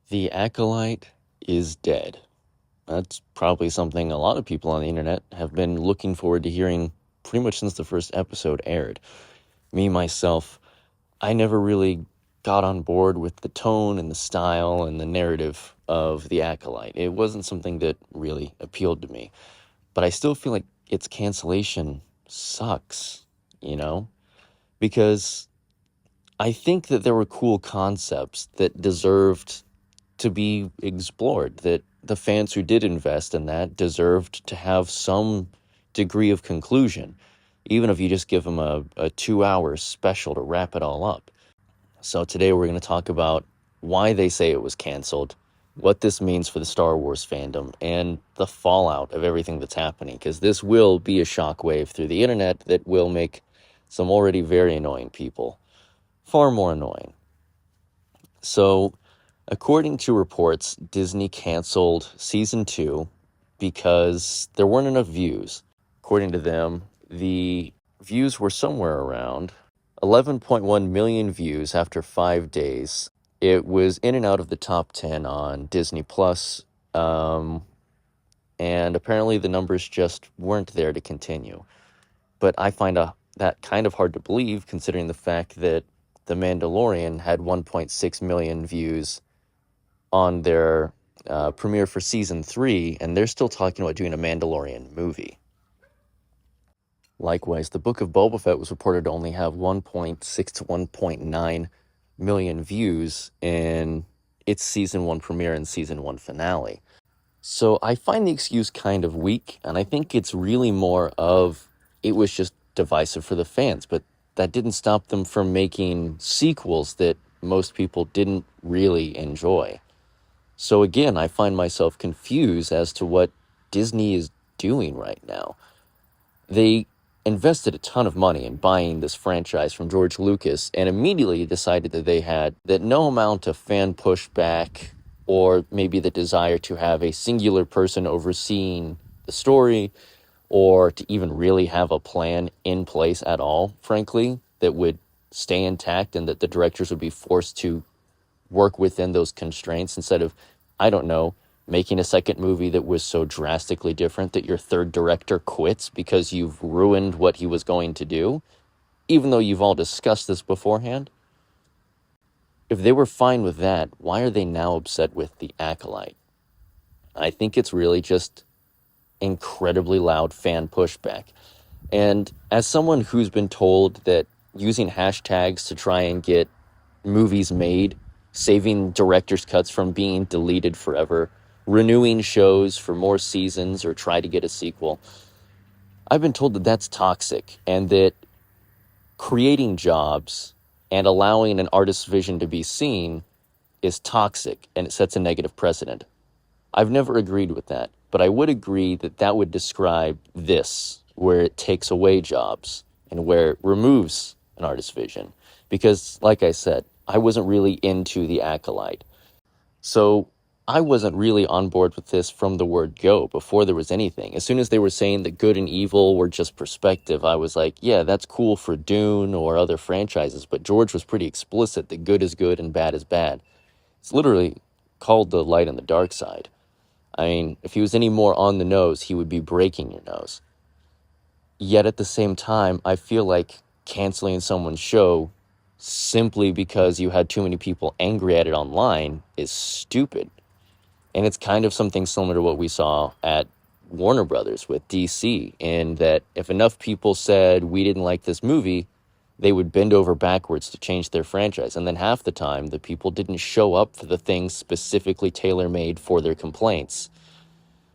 The Acolyte is dead. That's probably something a lot of people on the internet have been looking forward to hearing pretty much since the first episode aired. Me, myself, I never really got on board with the tone and the style and the narrative of The Acolyte. It wasn't something that really appealed to me. But I still feel like its cancellation sucks, you know? Because I think that there were cool concepts that deserved to be explored, that the fans who did invest in that deserved to have some degree of conclusion, even if you just give them a 2 hour special to wrap it all up. So today we're going to talk about why they say it was canceled, what this means for the Star Wars fandom, and the fallout of everything that's happening, because this will be a shockwave through the internet that will make some already very annoying people far more annoying. So, according to reports, Disney canceled season 2 because there weren't enough views. According to them, the views were somewhere around 11.1 million views after 5 days. It was in and out of the top 10 on Disney Plus, and apparently the numbers just weren't there to continue. But I find that kind of hard to believe, considering the fact that The Mandalorian had 1.6 million views on their premiere for season 3, and they're still talking about doing a Mandalorian movie. Likewise, the Book of Boba Fett was reported to only have 1.6 to 1.9 million views in its season 1 premiere and season 1 finale. So I find the excuse kind of weak, and I think it's really more of it was just divisive for the fans, but that didn't stop them from making sequels that most people didn't really enjoy. So again, I find myself confused as to what Disney is doing right now. They invested a ton of money in buying this franchise from George Lucas and immediately decided that no amount of fan pushback or maybe the desire to have a singular person overseeing the story or to even really have a plan in place at all, frankly, that would stay intact and that the directors would be forced to work within those constraints instead of, I don't know, making a second movie that was so drastically different that your third director quits because you've ruined what he was going to do, even though you've all discussed this beforehand. If they were fine with that, why are they now upset with The Acolyte? I think it's really just incredibly loud fan pushback. And as someone who's been told that using hashtags to try and get movies made, saving director's cuts from being deleted forever, renewing shows for more seasons or try to get a sequel, I've been told that that's toxic and that creating jobs and allowing an artist's vision to be seen is toxic and it sets a negative precedent. I've never agreed with that, but I would agree that that would describe this, where it takes away jobs and where it removes an artist's vision. Because, like I said, I wasn't really into The Acolyte. So I wasn't really on board with this from the word go before there was anything. As soon as they were saying that good and evil were just perspective, I was like, yeah, that's cool for Dune or other franchises, but George was pretty explicit that good is good and bad is bad. It's literally called the light and the dark side. I mean, if he was any more on the nose, he would be breaking your nose. Yet at the same time, I feel like canceling someone's show simply because you had too many people angry at it online is stupid. And it's kind of something similar to what we saw at Warner Brothers with DC, in that if enough people said we didn't like this movie, they would bend over backwards to change their franchise. And then half the time, the people didn't show up for the things specifically tailor-made for their complaints,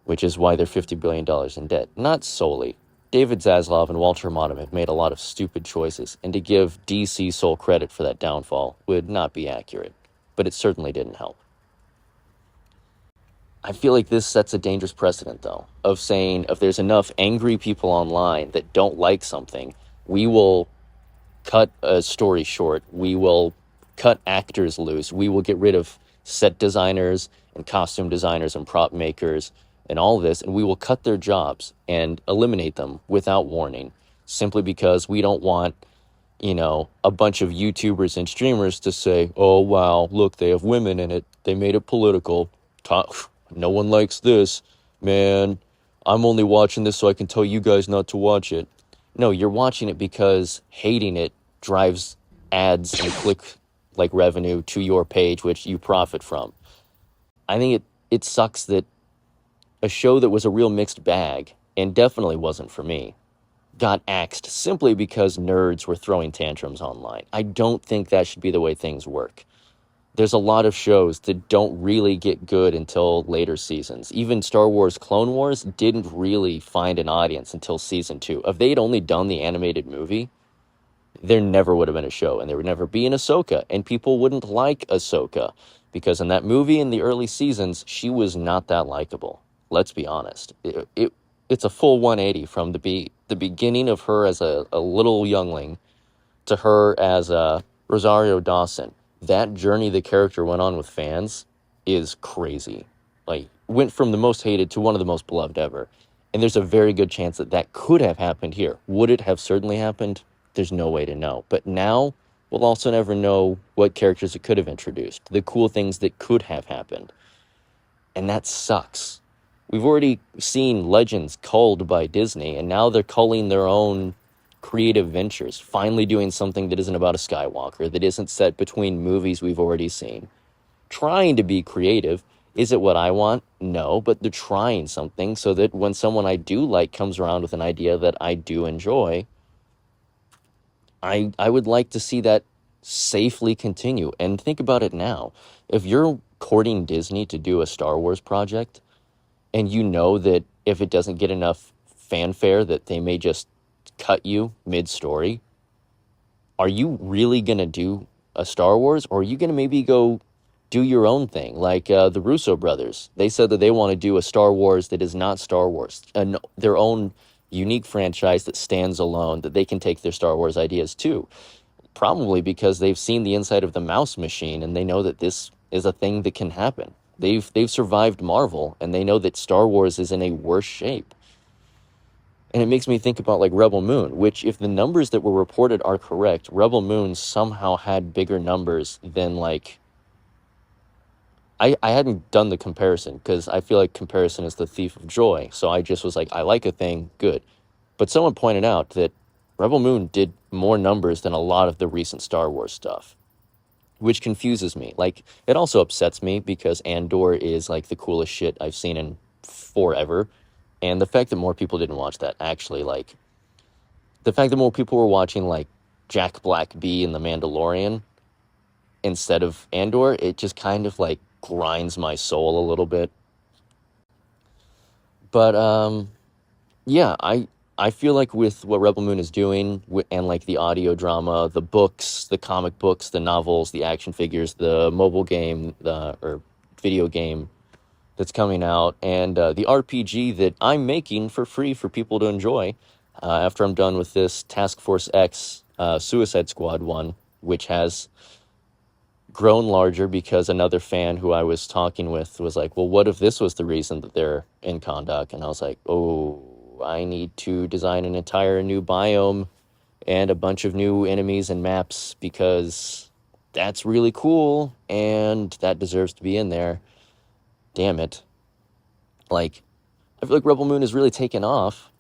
which is why they're $50 billion in debt. Not solely. David Zaslav and Walter Matthau have made a lot of stupid choices, and to give DC sole credit for that downfall would not be accurate, but it certainly didn't help. I feel like this sets a dangerous precedent, though, of saying if there's enough angry people online that don't like something, we will cut a story short, we will cut actors loose, we will get rid of set designers and costume designers and prop makers and all this, and we will cut their jobs and eliminate them without warning, simply because we don't want a bunch of YouTubers and streamers to say, oh, wow, look, they have women in it. They made it political. No one likes this. Man, I'm only watching this so I can tell you guys not to watch it. No, you're watching it because hating it drives ads and click revenue to your page, which you profit from. I think it sucks that a show that was a real mixed bag, and definitely wasn't for me, got axed simply because nerds were throwing tantrums online. I don't think that should be the way things work. There's a lot of shows that don't really get good until later seasons. Even Star Wars Clone Wars didn't really find an audience until season 2. If they'd only done the animated movie, there never would have been a show, and there would never be an Ahsoka, and people wouldn't like Ahsoka, because in that movie, in the early seasons, she was not that likable. Let's be honest. It's a full 180 from the beginning of her as a little youngling to her as Rosario Dawson. That journey the character went on with fans is crazy. Like, went from the most hated to one of the most beloved ever. And there's a very good chance that that could have happened here. Would it have certainly happened? There's no way to know. But now, we'll also never know what characters it could have introduced, the cool things that could have happened. And that sucks. We've already seen Legends culled by Disney, and now they're culling their own creative ventures, finally doing something that isn't about a Skywalker, that isn't set between movies we've already seen. Trying to be creative. Is it what I want? No, but they're trying something so that when someone I do like comes around with an idea that I do enjoy, I would like to see that safely continue. And think about it now. If you're courting Disney to do a Star Wars project, and you know that if it doesn't get enough fanfare that they may just cut you mid-story, are you really going to do a Star Wars, or are you going to maybe go do your own thing? Like the Russo brothers, they said that they want to do a Star Wars that is not Star Wars, and their own unique franchise that stands alone, that they can take their Star Wars ideas to. Probably because they've seen the inside of the mouse machine, and they know that this is a thing that can happen. They've survived Marvel, and they know that Star Wars is in a worse shape. And it makes me think about like Rebel Moon, which, if the numbers that were reported are correct, Rebel Moon somehow had bigger numbers than like... I hadn't done the comparison, because I feel like comparison is the thief of joy. So I just was like, I like a thing, good. But someone pointed out that Rebel Moon did more numbers than a lot of the recent Star Wars stuff, which confuses me. Like, it also upsets me because Andor is like the coolest shit I've seen in forever. And the fact that more people didn't watch that, actually, like, the fact that more people were watching like Jack Black B and The Mandalorian instead of Andor, it just kind of like grinds my soul a little bit. But yeah, I feel like with what Rebel Moon is doing, and like the audio drama, the books, the comic books, the novels, the action figures, the mobile game, or video game that's coming out, and the RPG that I'm making for free for people to enjoy after I'm done with this Task Force X Suicide Squad one, which has grown larger because another fan who I was talking with was like, well, what if this was the reason that they're in Kondak? And I was like, oh, I need to design an entire new biome and a bunch of new enemies and maps, because that's really cool and that deserves to be in there. Damn it. Like, I feel like Rebel Moon is really taken off,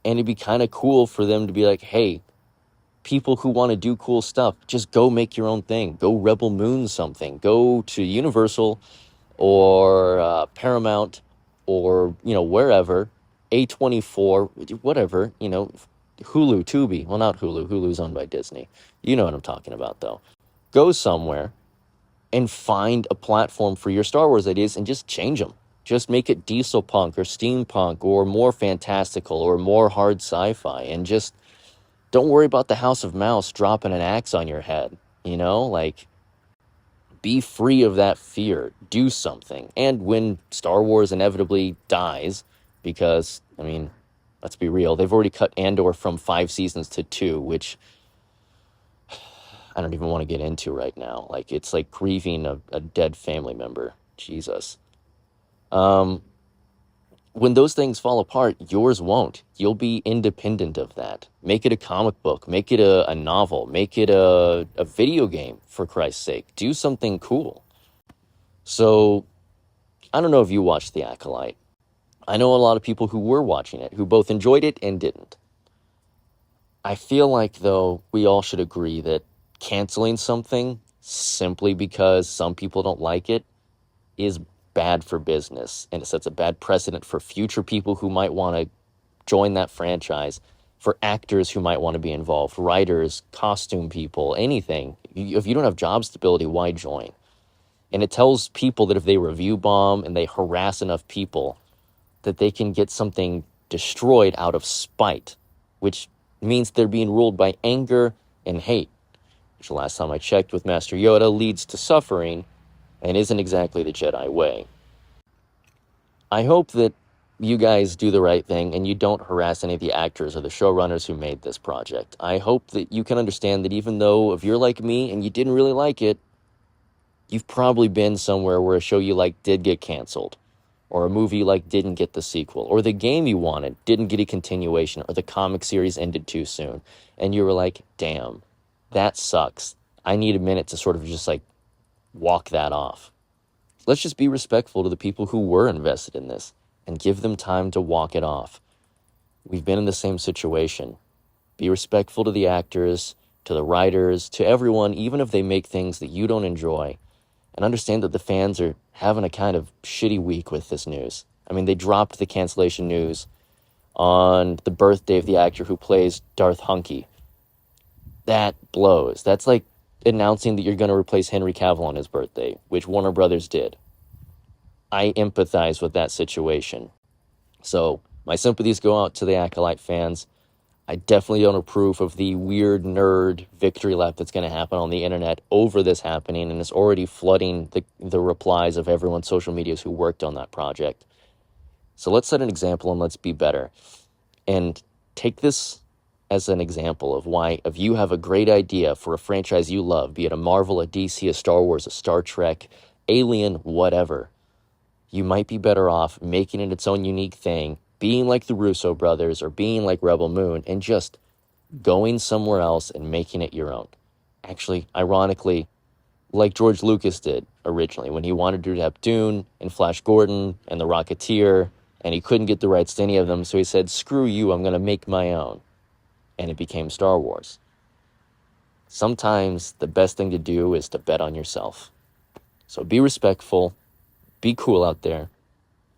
and it'd be kind of cool for them to be like, hey, people who want to do cool stuff, just go make your own thing. Go Rebel Moon something. Go to Universal or Paramount or, wherever, A24, whatever, Hulu, Tubi. Well, not Hulu. Hulu's owned by Disney. You know what I'm talking about, though. Go somewhere and find a platform for your Star Wars ideas and just change them. Just make it diesel punk or steampunk or more fantastical or more hard sci-fi, and just don't worry about the House of Mouse dropping an axe on your head, like, be free of that fear, do something. And when Star Wars inevitably dies, because, I mean, let's be real, they've already cut Andor from 5 seasons to 2, which I don't even want to get into right now. Like, it's like grieving a dead family member. Jesus. when those things fall apart, yours won't. You'll be independent of that. Make it a comic book, make it a novel, make it a video game, for Christ's sake. Do something cool. So, I don't know if you watched The Acolyte. I know a lot of people who were watching it, who both enjoyed it and didn't. I feel like, though, we all should agree that canceling something simply because some people don't like it is bad for business, and it sets a bad precedent for future people who might want to join that franchise, for actors who might want to be involved, writers, costume people, anything. If you don't have job stability, why join? And it tells people that if they review bomb and they harass enough people, that they can get something destroyed out of spite, which means they're being ruled by anger and hate, which the last time I checked with Master Yoda leads to suffering and isn't exactly the Jedi way. I hope that you guys do the right thing and you don't harass any of the actors or the showrunners who made this project. I hope that you can understand that even though if you're like me and you didn't really like it, you've probably been somewhere where a show you like did get canceled, or a movie you like didn't get the sequel, or the game you wanted didn't get a continuation, or the comic series ended too soon, and you were like, damn, that sucks. I need a minute to sort of just like walk that off. Let's just be respectful to the people who were invested in this and give them time to walk it off. We've been in the same situation. Be respectful to the actors, to the writers, to everyone, even if they make things that you don't enjoy, and understand that the fans are having a kind of shitty week with this news. I mean, they dropped the cancellation news on the birthday of the actor who plays Darth Hunky. That blows. That's like announcing that you're going to replace Henry Cavill on his birthday, which Warner Brothers did. I empathize with that situation. So my sympathies go out to the Acolyte fans. I definitely don't approve of the weird nerd victory lap that's going to happen on the internet over this happening, and it's already flooding the replies of everyone's social medias who worked on that project. So let's set an example and let's be better. And take this as an example of why, if you have a great idea for a franchise you love, be it a Marvel, a DC, a Star Wars, a Star Trek, Alien, whatever, you might be better off making it its own unique thing, being like the Russo brothers or being like Rebel Moon, and just going somewhere else and making it your own. Actually, ironically, like George Lucas did originally when he wanted to have Dune and Flash Gordon and The Rocketeer, and he couldn't get the rights to any of them, so he said, screw you, I'm going to make my own. And it became Star Wars. Sometimes the best thing to do is to bet on yourself. So be respectful, be cool out there,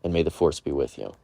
and may the Force be with you.